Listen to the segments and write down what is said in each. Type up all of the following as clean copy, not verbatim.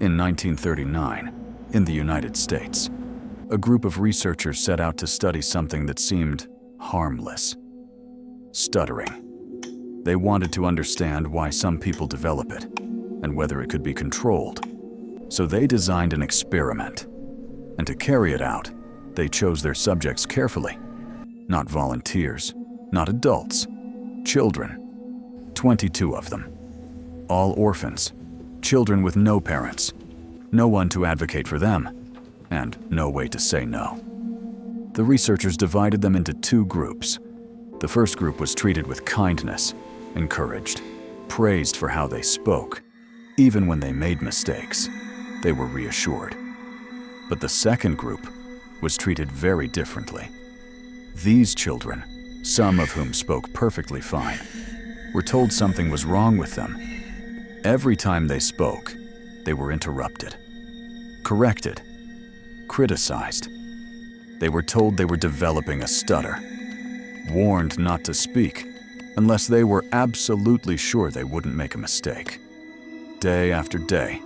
In 1939, in the United States, a group of researchers set out to study something that seemed harmless: stuttering. They wanted to understand why some people develop it and whether it could be controlled. So they designed an experiment. And to carry it out, they chose their subjects carefully. Not volunteers, not adults, children. 22 of them. All orphans, children with no parents, no one to advocate for them, and no way to say no. The researchers divided them into two groups. The first group was treated with kindness, encouraged, praised for how they spoke. Even when they made mistakes, they were reassured. But the second group was treated very differently. These children, some of whom spoke perfectly fine, were told something was wrong with them. Every time they spoke, they were interrupted, corrected, criticized. They were told they were developing a stutter, warned not to speak unless they were absolutely sure they wouldn't make a mistake. Day after day,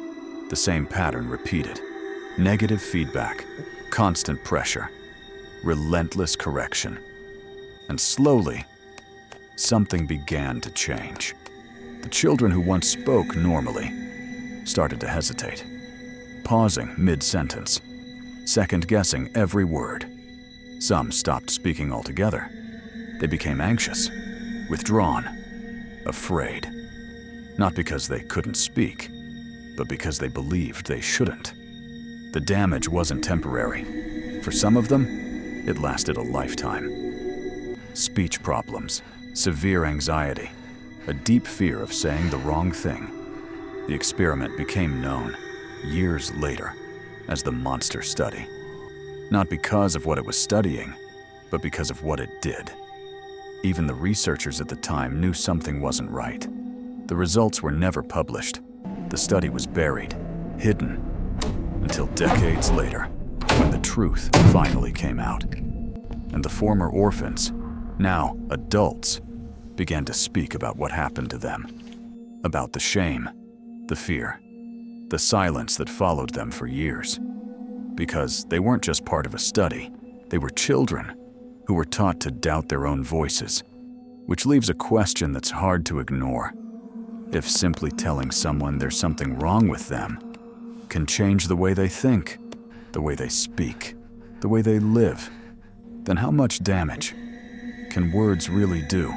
the same pattern repeated. Negative feedback, constant pressure, relentless correction. And slowly, something began to change. The children who once spoke normally started to hesitate, pausing mid-sentence, second-guessing every word. Some stopped speaking altogether. They became anxious, withdrawn, afraid. Not because they couldn't speak, but because they believed they shouldn't. The damage wasn't temporary. For some of them, it lasted a lifetime. Speech problems, severe anxiety, a deep fear of saying the wrong thing. The experiment became known, years later, as the monster study. Not because of what it was studying, but because of what it did. Even the researchers at the time knew something wasn't right. The results were never published. The study was buried, hidden, until decades later, when the truth finally came out. And the former orphans, now adults, began to speak about what happened to them. About the shame, the fear, the silence that followed them for years. Because they weren't just part of a study, they were children who were taught to doubt their own voices, which leaves a question that's hard to ignore. If simply telling someone there's something wrong with them can change the way they think, the way they speak, the way they live, then how much damage can words really do?